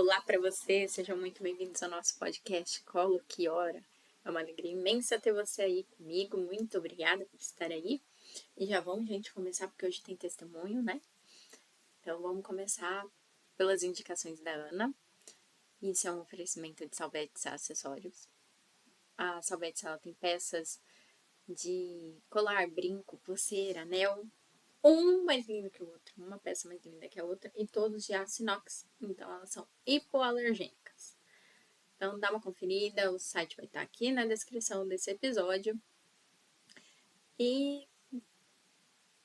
Olá para você, sejam muito bem-vindos ao nosso podcast Colo Que Hora. É uma alegria imensa ter você aí comigo, muito obrigada por estar aí. E já vamos, gente, começar porque hoje tem testemunho, né? Então vamos começar pelas indicações da Ana. Isso é um oferecimento de Salvetes Acessórios. A Salvetes, ela tem peças de colar, brinco, pulseira, anel, um mais lindo que o outro, uma peça mais linda que a outra, e todos de aço inox, então elas são hipoalergênicas. Então dá uma conferida, o site vai estar aqui na descrição desse episódio. E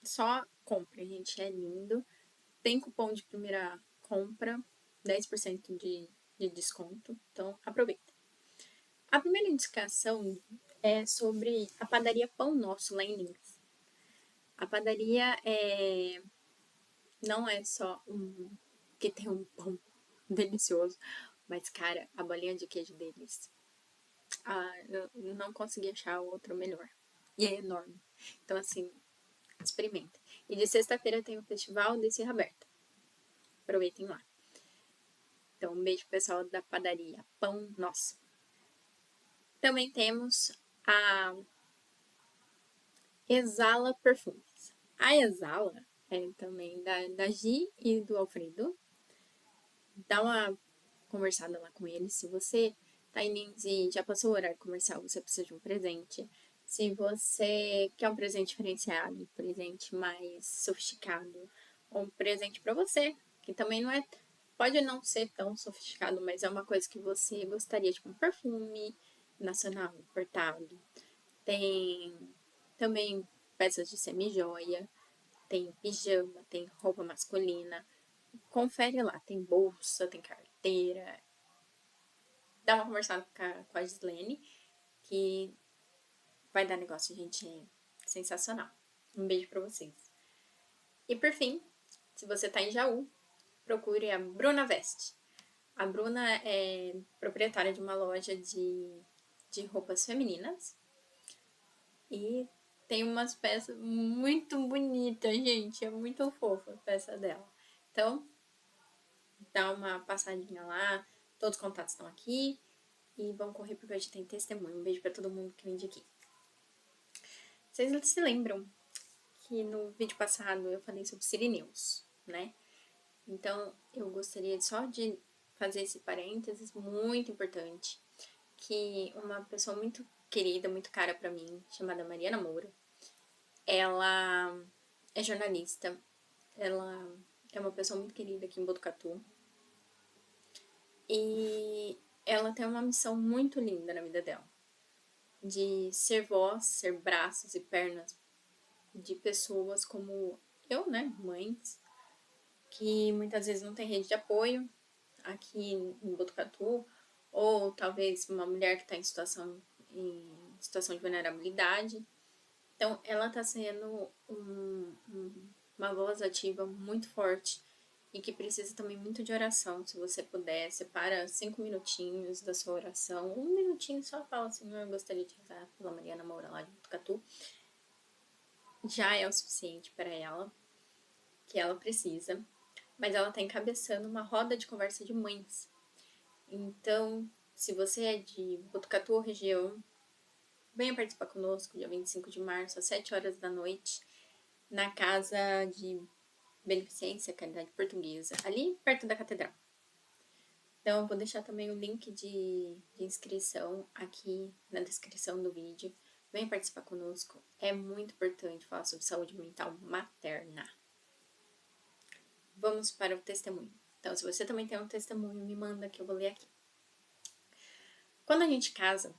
só compre, gente, é lindo. Tem cupom de primeira compra, 10% de desconto, então aproveita. A primeira indicação é sobre a padaria Pão Nosso, lá em Lins. A padaria não é só que tem um pão delicioso, mas, cara, a bolinha de queijo deles, eu não consegui achar outro melhor. E é enorme. Então, assim, experimenta. E de sexta-feira tem o Festival de Serra Aberta. Aproveitem lá. Então, um beijo pro pessoal da padaria Pão Nosso. Também temos a Exala Perfumes. A Exala é também da Gi e do Alfredo. Dá uma conversada lá com eles. Se você tá em Lins e já passou o horário comercial, você precisa de um presente. Se você quer um presente diferenciado, um presente mais sofisticado, ou um presente para você, que também não é, pode não ser tão sofisticado, mas é uma coisa que você gostaria, tipo um perfume nacional importado. Tem também peças de semi-joia, tem pijama, tem roupa masculina. Confere lá, tem bolsa, tem carteira. Dá uma conversada com a Gislene, que vai dar negócio, gente. É sensacional. Um beijo pra vocês. E por fim, se você tá em Jaú, procure a Bruna Veste. A Bruna é proprietária de uma loja de roupas femininas. E tem umas peças muito bonitas, gente. É muito fofa a peça dela. Então, dá uma passadinha lá. Todos os contatos estão aqui. E vamos correr porque hoje tem testemunho. Um beijo pra todo mundo que vem aqui. Vocês se lembram que no vídeo passado eu falei sobre sirineus, né? Então, eu gostaria só de fazer esse parênteses muito importante, que uma pessoa muito querida, muito cara pra mim, chamada Mariana Moura, ela é jornalista, ela é uma pessoa muito querida aqui em Botucatu, e ela tem uma missão muito linda na vida dela, de ser voz, ser braços e pernas de pessoas como eu, né, mães, que muitas vezes não tem rede de apoio aqui em Botucatu, ou talvez uma mulher que está em situação de vulnerabilidade. Então, ela está sendo uma voz ativa muito forte e que precisa também muito de oração. Se você puder, separa 5 minutinhos da sua oração, um minutinho só fala assim, eu gostaria de rezar pela Mariana Moura lá de Botucatu. Já é o suficiente para ela, que ela precisa, mas ela está encabeçando uma roda de conversa de mães. Então, se você é de Botucatu ou região, venha participar conosco dia 25 de março, às 7 horas da noite, na Casa de Beneficência, Caridade Portuguesa, ali perto da Catedral. Então, eu vou deixar também o link de inscrição aqui na descrição do vídeo. Venha participar conosco, é muito importante falar sobre saúde mental materna. Vamos para o testemunho. Então, se você também tem um testemunho, me manda que eu vou ler aqui. Quando a gente casa,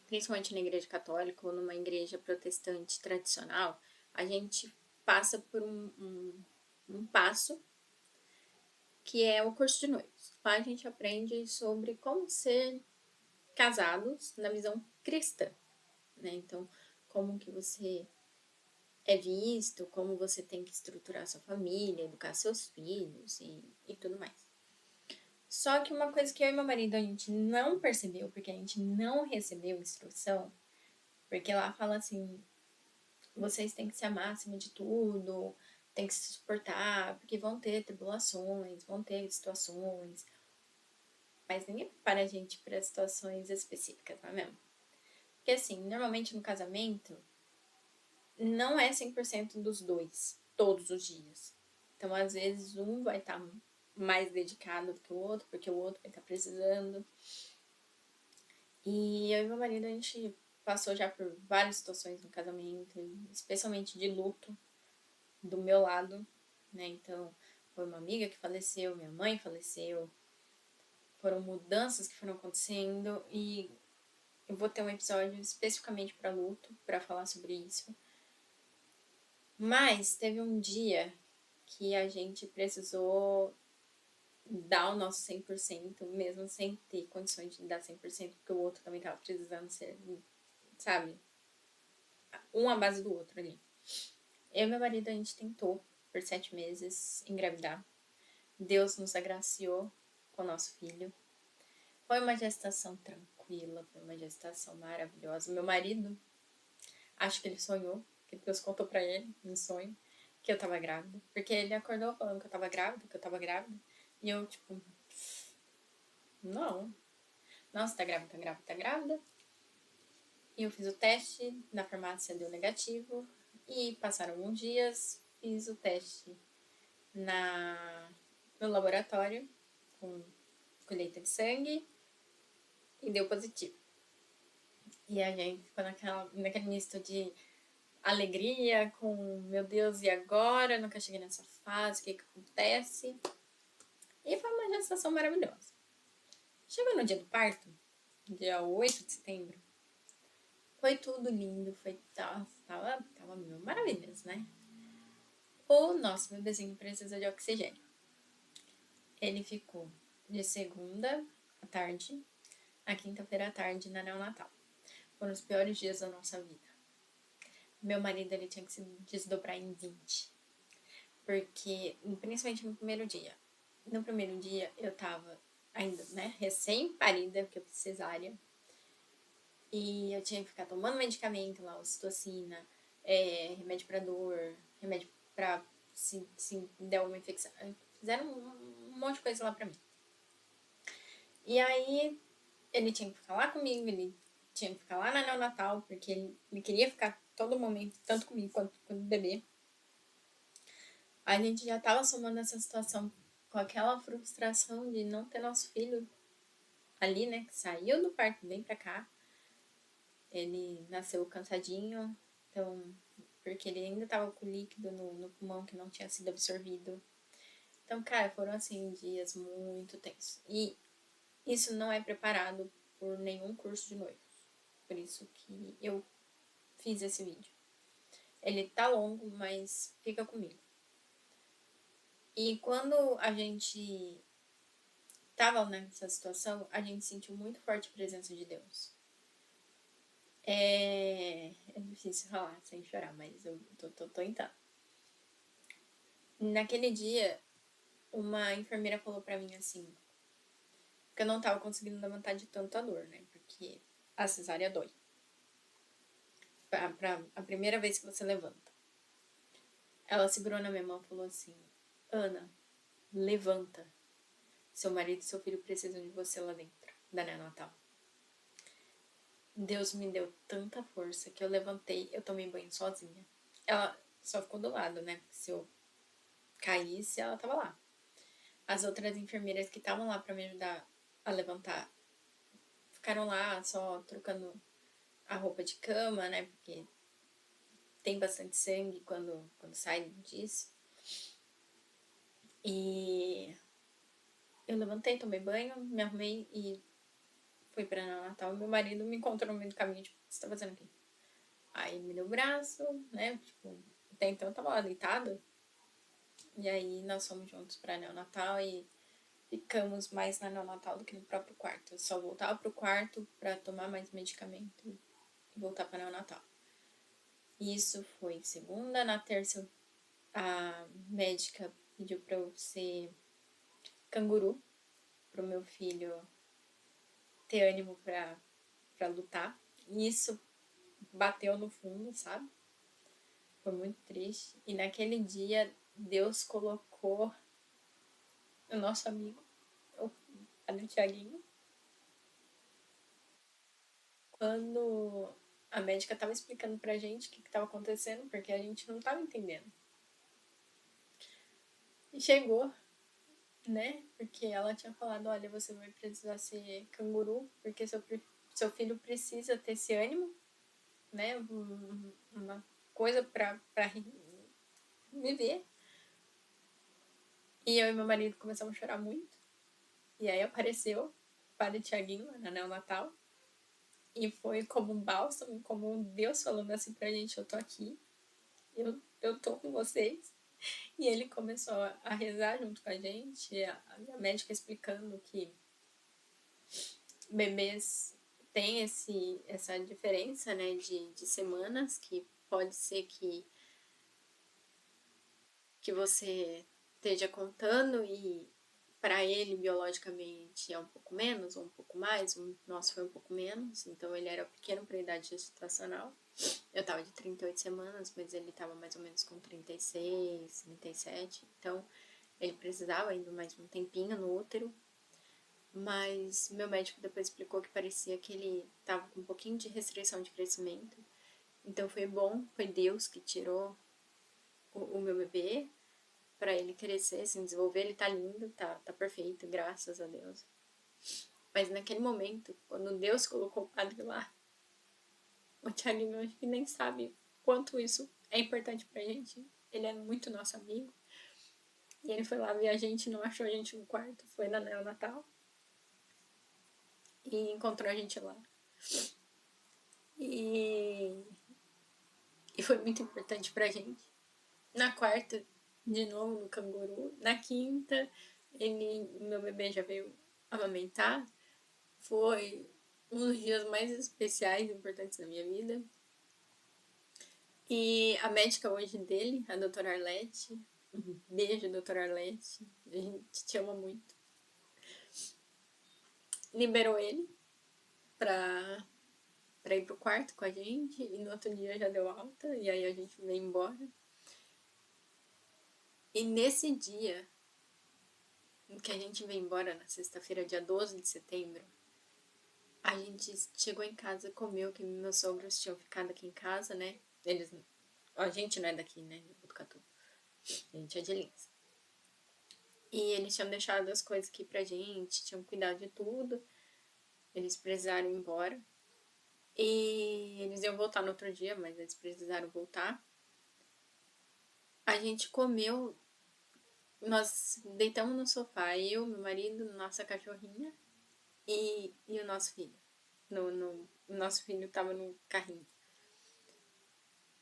principalmente na igreja católica ou numa igreja protestante tradicional, a gente passa por um passo que é o curso de noivos. Lá a gente aprende sobre como ser casados na visão cristã, né? Então, como que você é visto, como você tem que estruturar sua família, educar seus filhos e tudo mais. Só que uma coisa que eu e meu marido a gente não percebeu, porque a gente não recebeu instrução, porque lá fala assim, vocês têm que se amar acima de tudo, tem que se suportar, porque vão ter tribulações, vão ter situações, Mas ninguém prepara a gente para situações específicas, não é mesmo? Porque assim, normalmente no casamento, não é 100% dos dois, todos os dias. Então, às vezes, um vai estar mais dedicado do que o outro, porque o outro vai estar precisando. E eu e meu marido, a gente passou já por várias situações no casamento, especialmente de luto do meu lado, né? Então, foi uma amiga que faleceu, minha mãe faleceu, foram mudanças que foram acontecendo e eu vou ter um episódio especificamente para luto, para falar sobre isso. Mas teve um dia que a gente precisou dar o nosso 100%, mesmo sem ter condições de dar 100%, porque o outro também tava precisando ser, sabe, um à base do outro ali. Eu e meu marido, a gente tentou, por 7 meses, engravidar. Deus nos agraciou com o nosso filho. Foi uma gestação tranquila, foi uma gestação maravilhosa. Meu marido, acho que ele sonhou, que Deus contou pra ele, no sonho, que eu tava grávida. Porque ele acordou falando que eu tava grávida, que eu tava grávida. E eu, tipo, não. Nossa, tá grávida, tá grávida, tá grávida. E eu fiz o teste, na farmácia deu negativo. E passaram alguns dias, fiz o teste no laboratório, com colheita de sangue, e deu positivo. E a gente ficou naquele misto de alegria, com meu Deus, e agora? Eu nunca cheguei nessa fase, o que acontece? E foi uma gestação maravilhosa. Chegou no dia do parto, dia 8 de setembro, foi tudo lindo, tava mil maravilhas, né? O nosso bebezinho precisa de oxigênio. Ele ficou de segunda à tarde a quinta-feira à tarde na neonatal. Foram os piores dias da nossa vida. Meu marido, ele tinha que se desdobrar em 20. Porque, principalmente no primeiro dia. No primeiro dia, eu tava ainda, né, recém-parida, porque eu fiz cesárea. E eu tinha que ficar tomando medicamento lá, ocitocina, remédio pra dor, remédio pra se der uma infecção. Fizeram um monte de coisa lá pra mim. E aí, ele tinha que ficar lá comigo, ele tinha que ficar lá na neonatal, porque ele queria ficar todo momento, tanto comigo quanto com o bebê. A gente já tava somando essa situação com aquela frustração de não ter nosso filho ali, né, que saiu do parto, vem pra cá. Ele nasceu cansadinho, então, porque ele ainda tava com líquido no pulmão que não tinha sido absorvido. Então, cara, foram assim dias muito tensos. E isso não é preparado por nenhum curso de noivos. Por isso que eu fiz esse vídeo. Ele tá longo, mas fica comigo. E quando a gente tava nessa situação, a gente sentiu muito forte a presença de Deus. É difícil falar sem chorar, mas eu tô tentando. Naquele dia, uma enfermeira falou pra mim assim, porque eu não tava conseguindo levantar de tanta dor, né? Porque a cesárea dói. A primeira vez que você levanta. Ela segurou na minha mão e falou assim, Ana, levanta. Seu marido e seu filho precisam de você lá dentro, da neonatal. Deus me deu tanta força que eu levantei, eu tomei banho sozinha. Ela só ficou do lado, né? Se eu caísse, ela tava lá. As outras enfermeiras que estavam lá pra me ajudar a levantar ficaram lá só trocando a roupa de cama, né? Porque tem bastante sangue quando sai disso. E eu levantei, tomei banho, me arrumei e fui pra Natal. Meu marido me encontrou no meio do caminho, tipo, o que você tá fazendo aqui? Aí ele me deu o braço, né? Tipo, até então eu tava lá deitada. E aí nós fomos juntos pra neonatal e ficamos mais na neonatal do que no próprio quarto. Eu só voltava pro quarto pra tomar mais medicamento e voltar pra neonatal. Isso foi segunda. Na terça, a médica pediu pra eu ser canguru, pro meu filho ter ânimo pra lutar. E isso bateu no fundo, sabe? Foi muito triste. E naquele dia, Deus colocou o nosso amigo, a do Tiaguinho, quando a médica tava explicando pra gente o que tava acontecendo, porque a gente não tava entendendo. E chegou, né? Porque ela tinha falado, olha, você vai precisar ser canguru, porque seu filho precisa ter esse ânimo, né? Uma coisa pra viver. E eu e meu marido começamos a chorar muito. E aí apareceu o padre Tiaguinho na neonatal. E foi como um bálsamo, como um Deus falando assim pra gente, eu tô aqui, eu tô com vocês. E ele começou a rezar junto com a gente, a médica explicando que bebês têm essa diferença, né, de semanas, que pode ser que você esteja contando e para ele biologicamente é um pouco menos ou um pouco mais, o nosso foi um pouco menos, então ele era pequeno para a idade gestacional. Eu tava de 38 semanas, mas ele tava mais ou menos com 36, 37, então ele precisava ainda mais um tempinho no útero. Mas meu médico depois explicou que parecia que ele tava com um pouquinho de restrição de crescimento. Então foi bom, foi Deus que tirou o meu bebê para ele crescer, se desenvolver. Ele tá lindo, tá perfeito, graças a Deus. Mas naquele momento, quando Deus colocou o padre lá, o Thiaguinho acho que nem sabe quanto isso é importante pra gente. Ele é muito nosso amigo. E ele foi lá ver a gente, não achou a gente no quarto, foi na neonatal e encontrou a gente lá. E, e foi muito importante pra gente. Na quarta, de novo no canguru. Na quinta, meu bebê já veio amamentar. Foi um dos dias mais especiais e importantes da minha vida. E a médica hoje dele, a doutora Arlete, beijo, doutora Arlete, a gente te ama muito, liberou ele pra, pra ir pro quarto com a gente e no outro dia já deu alta e aí a gente veio embora. E nesse dia que a gente veio embora, na sexta-feira, dia 12 de setembro, a gente chegou em casa, comeu, que meus sogros tinham ficado aqui em casa, né? A gente não é daqui, né? De Botucatu. A gente é de Lins. E eles tinham deixado as coisas aqui pra gente, tinham cuidado de tudo. Eles precisaram ir embora. E eles iam voltar no outro dia, mas eles precisaram voltar. A gente comeu, nós deitamos no sofá, eu, meu marido, nossa cachorrinha e o nosso filho. O nosso filho tava no carrinho.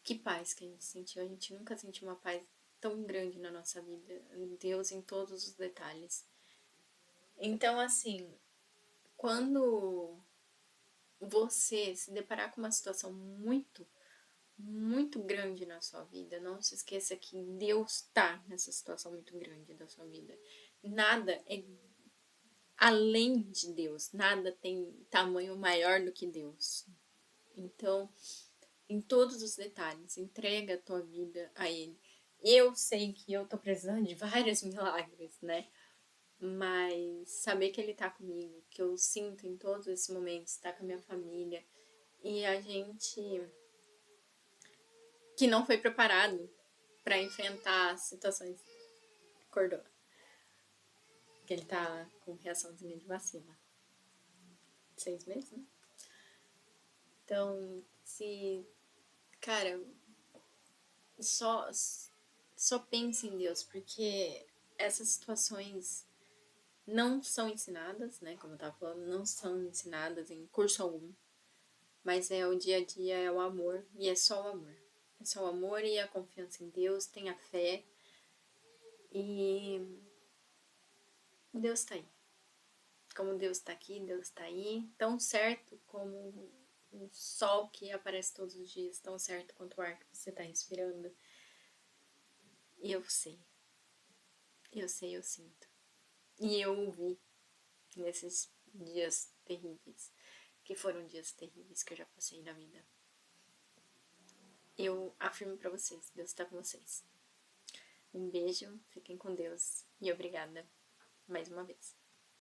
Que paz que a gente sentiu. A gente nunca sentiu uma paz tão grande na nossa vida. Deus em todos os detalhes. Então, assim, quando você se deparar com uma situação muito grande na sua vida, não se esqueça que Deus está nessa situação muito grande da sua vida. Nada é além de Deus, nada tem tamanho maior do que Deus. Então, em todos os detalhes, entrega a tua vida a Ele. Eu sei que eu tô precisando de vários milagres, né? Mas saber que Ele tá comigo, que eu sinto em todos esses momentos, tá com a minha família, e a gente que não foi preparado para enfrentar situações. Acordou. Que ele tá com reaçãozinha de vacina. 6 meses, né? Então, se. Cara, só, só pense em Deus, porque essas situações não são ensinadas, né? Como eu tava falando, não são ensinadas em curso algum. Mas é o dia a dia, é o amor, e é só o amor. É só o amor e a confiança em Deus, tenha fé. E Deus tá aí. Como Deus tá aqui, Deus tá aí. Tão certo como o sol que aparece todos os dias, tão certo quanto o ar que você tá respirando. E eu sinto. E eu ouvi nesses dias terríveis, que foram dias terríveis que eu já passei na vida. Eu afirmo pra vocês, Deus tá com vocês. Um beijo, fiquem com Deus e obrigada mais uma vez.